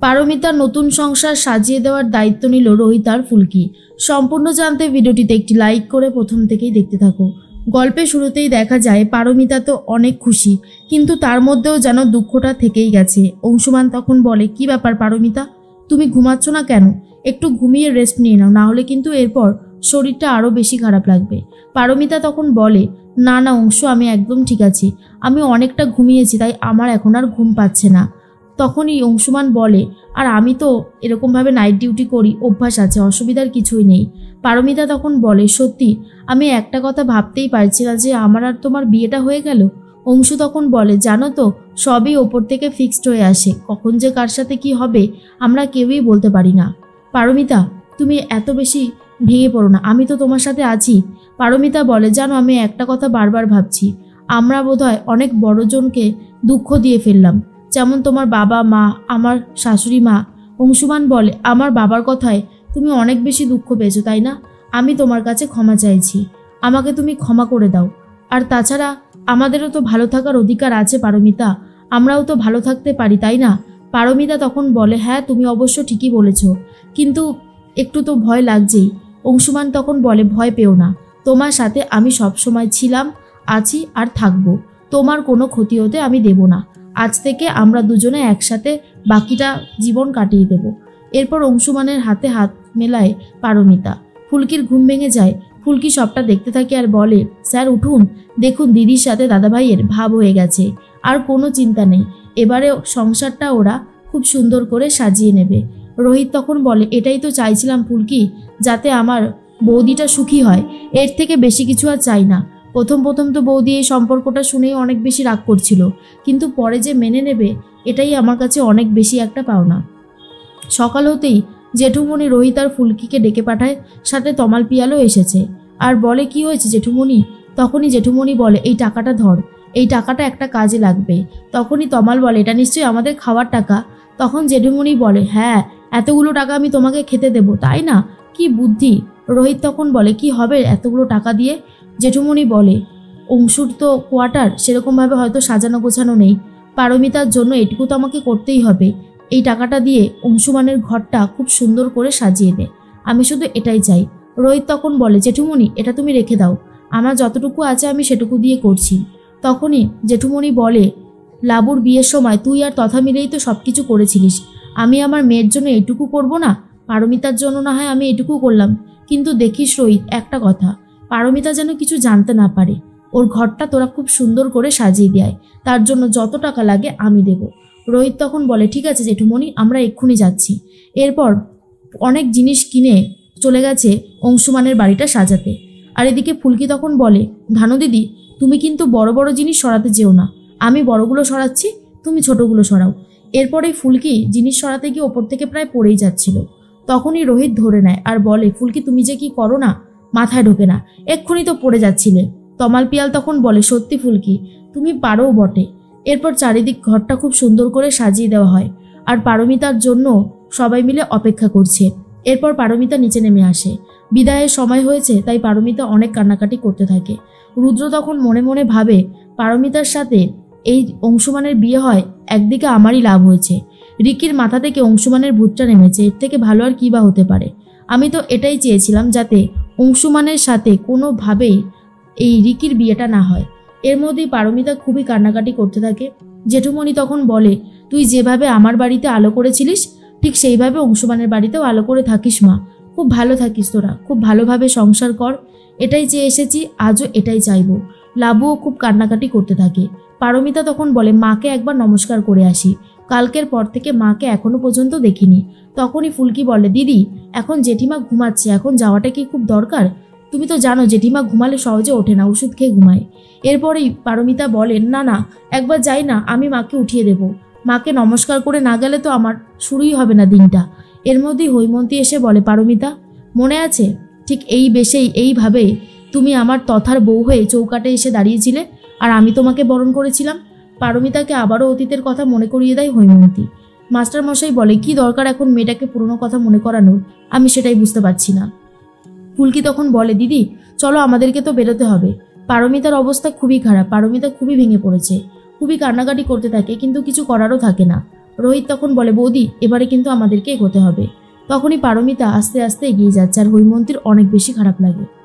পারমিতার নতুন সংসার সাজিয়ে দেওয়ার দায়িত্ব নিল রোহিত আর ফুলকি। সম্পূর্ণ জানতে ভিডিওটিতে একটি লাইক করে প্রথম থেকেই দেখতে থাকো। গল্পের শুরুতেই দেখা যায় পারমিতা তো অনেক খুশি, কিন্তু তার মধ্যেও যেন দুঃখটা থেকেই গেছে। অংশুমান তখন বলে, কি ব্যাপার পারমিতা, তুমি ঘুমাচ্ছ না কেন? একটু ঘুমিয়ে রেস্ট নিয়ে নাও, না হলে কিন্তু এরপর শরীরটা আরও বেশি খারাপ লাগবে। পারমিতা তখন বলে, না না অংশু, আমি একদম ঠিক আছি, আমি অনেকটা ঘুমিয়েছি, তাই আমার এখন আর ঘুম পাচ্ছে না। তখনই অংশুমান বলে, আর আমি তো এরকমভাবে নাইট ডিউটি করি, অভ্যাস আছে, অসুবিধার কিছুই নেই। পারমিতা তখন বলে, সত্যি আমি একটা কথা ভাবতেই পারছি না যে আমার আর তোমার বিয়েটা হয়ে গেল। অংশু তখন বলে, জানো তো, সবই ওপর থেকে ফিক্সড হয়ে আসে, কখন যে কার সাথে কি হবে আমরা কেউই বলতে পারি না। পারমিতা, তুমি এত বেশি ভেঙে পড়ো না, আমি তো তোমার সাথে আছি। পারমিতা বলে, জানো আমি একটা কথা বারবার ভাবছি, আমরা বোধহয় অনেক বড়জনকে দুঃখ দিয়ে ফেললাম, যেমন তোমার বাবা মা, আমার শাশুড়ি মা। অংশুমান বলে, আমার বাবার কথায় তুমি অনেক বেশি দুঃখ পেয়েছো তাই না? আমি তোমার কাছে ক্ষমা চাইছি, আমাকে তুমি ক্ষমা করে দাও। আর তাছাড়া আমাদেরও তো ভালো থাকার অধিকার আছে পারমিতা, আমরাও তো ভালো থাকতে পারি তাই না? পারমিতা তখন বলে, হ্যাঁ তুমি অবশ্য ঠিকই বলেছ, কিন্তু একটু তো ভয় লাগছেই। অংশুমান তখন বলে, ভয় পেও না, তোমার সাথে আমি সব সময় ছিলাম, আছি আর থাকবো, তোমার কোনো ক্ষতি হতে আমি দেব না। আজ থেকে আমরা দুজনে একসাথে বাকিটা জীবন কাটিয়ে দেব। এরপর অংশুমানের হাতে হাত মেলায় পারমিতা। ফুলকির ঘুম ভেঙে যায়। ফুলকি সবটা দেখতে থাকে আর বলে, স্যার উঠুন, দেখুন দিদির সাথে দাদাভাইয়ের ভাব হয়ে গেছে, আর কোনো চিন্তা নেই, এবারে সংসারটা ওরা খুব সুন্দর করে সাজিয়ে নেবে। রোহিত তখন বলে, এটাই তো চাইছিলাম ফুলকি, যাতে আমার বৌদিটা সুখী হয়, এর থেকে বেশি কিছু আর চাই না। প্রথম তো বৌদি এই সম্পর্কটা শুনেই অনেক বেশি রাগ করছিল, কিন্তু পরে যে মেনে নেবে, এটাই আমার কাছে অনেক বেশি একটা পাওনা। সকাল হতেই জেঠুমণি রোহিত আর ফুলকিকে ডেকে পাঠায়, সাথে তমাল পিয়ালও এসেছে, আর বলে, কি হয়েছে জেঠুমণি? তখনই জেঠুমণি বলে, এই টাকাটা ধর, এই টাকাটা একটা কাজে লাগবে। তখনই তমাল বলে, এটা নিশ্চয়ই আমাদের খাওয়ার টাকা। তখন জেঠুমণি বলে, হ্যাঁ, এতগুলো টাকা আমি তোমাকে খেতে দেব তাই না? কি বুদ্ধি। রোহিত তখন বলে, কি হবে এতগুলো টাকা দিয়ে? জেঠুমণি বলে, অংশুর তো কোয়ার্টার সেরকমভাবে হয়তো সাজানো গোছানো নেই, পারমিতার জন্য এটুকু তো আমাকে করতেই হবে, এই টাকাটা দিয়ে অংশুমানের ঘরটা খুব সুন্দর করে সাজিয়ে দে, আমি শুধু এটাই চাই। রোহিত তখন বলে, জেঠুমণি এটা তুমি রেখে দাও, আমার যতটুকু আছে আমি সেটুকু দিয়ে করছি। তখনই জেঠুমণি বলে, লাবুর বিয়ের সময় তুই আর তথা মিলেই তো সব কিছু করেছিলিস, আমি আমার মেয়ের জন্য এটুকু করব না? পারমিতার জন্য না হয় আমি এটুকু করলাম, কিন্তু দেখিস রোহিত, একটা কথা, পারমিতা যেন কিছু জানতে না পারে, ওর ঘরটা তোরা খুব সুন্দর করে সাজিয়ে দেয়, তার জন্য যত টাকা লাগে আমি দেব। রোহিত তখন বলে, ঠিক আছে জেঠুমণি, আমরা এক্ষুনি যাচ্ছি। এরপর অনেক জিনিস কিনে চলে গেছে অংশুমানের বাড়িটা সাজাতে। আর এদিকে ফুলকি তখন বলে, ধানু দিদি, তুমি কিন্তু বড় বড় জিনিস সরাতে যেও না, আমি বড়গুলো সরাচ্ছি, তুমি ছোটগুলো সরাও। এরপরে ফুলকি জিনিস সরাতে গিয়ে ওপর থেকে প্রায় পড়েই যাচ্ছিল। তখনই রোহিত ধরে নেয় আর বলে, ফুলকি তুমি যে কি করো না, মাথায় ঢোকে না, এক্ষুনি তো পড়ে যাচ্ছিলে। তমাল পিয়াল তখন বলে, সত্যি ফুলকি, তুমি পারোও বটে। এরপর চারিদিক ঘরটা খুব সুন্দর করে সাজিয়ে দেওয়া হয়, আর পারমিতার জন্য সবাই মিলে অপেক্ষা করছে। এরপর পারমিতা নিচে নেমে আসে, বিদায়ের সময় হয়েছে, তাই পারমিতা অনেক কান্নাকাটি করতে থাকে। রুদ্র তখন মনে মনে ভাবে, পারমিতার সাথে এই অংশুমানের বিয়ে হয়, একদিকে আমারই লাভ হয়েছে, রিকির মাথা থেকে অংশুমানের ভূতটা নেমেছে, এর থেকে ভালো আর কী বা হতে পারে। আমি তো এটাই চেয়েছিলাম, যাতে অংশুমানের সাথে কোনোভাবেই এই রিকির বিয়েটা না হয়। এর মধ্যেই পারমিতা খুবই কান্নাকাটি করতে থাকে। জেঠুমণি তখন বলে, তুই যেভাবে আমার বাড়িতে আলো করেছিলিস, ঠিক সেইভাবে অংশুমানের বাড়িতেও আলো করে থাকিস মা, খুব ভালো থাকিস তোরা, খুব ভালোভাবে সংসার কর, এটাই চেয়ে এসেছি, আজও এটাই চাইবো। লাবুও খুব কান্নাকাটি করতে থাকে। পারমিতা তখন বলে, মাকে একবার নমস্কার করে আসি, কালকের পর থেকে মাকে এখনো পর্যন্ত দেখিনি। তখনই ফুলকি বলে, দিদি এখন জেঠিমা ঘুমাচ্ছে, এখন যাওয়াটা কি খুব দরকার? তুমি তো জানো জেঠিমা ঘুমালে সহজে ওঠে না, ওষুধ খেয়ে ঘুমায়। এরপরেই পারমিতা বলেন, না না, একবার যাই না, আমি মাকে উঠিয়ে দেব, মাকে নমস্কার করে না গেলে তো আমার শুরুই হবে না দিনটা। এর মধ্যেই হৈমন্তী এসে বলে, পারমিতা মনে আছে ঠিক এই বেশেই এইভাবে তুমি আমার তথার বউ হয়ে চৌকাটে এসে দাঁড়িয়েছিলে, আর আমি তোমাকে বরণ করেছিলাম। পারমিতাকে আবারও অতীতের কথা মনে করিয়ে দেয় হৈমন্তী। মাস্টারমশাই বলে, কি দরকার এখন মেয়েটাকে পুরনো কথা মনে করানোর, আমি সেটাই বুঝতে পারছি না। ফুলকি তখন বলে, দিদি চলো, আমাদেরকে তো বেরোতে হবে। পারমিতার অবস্থা খুবই খারাপ, পারমিতা খুবই ভেঙে পড়েছে, খুবই কান্নাকাটি করতে থাকে, কিন্তু কিছু করারও থাকে না। রোহিত তখন বলে, বৌদি এবারে কিন্তু আমাদেরকে এগোতে হবে। তখনই পারমিতা আস্তে আস্তে এগিয়ে যাচ্ছে আর হৈমন্তীর অনেক বেশি খারাপ লাগে।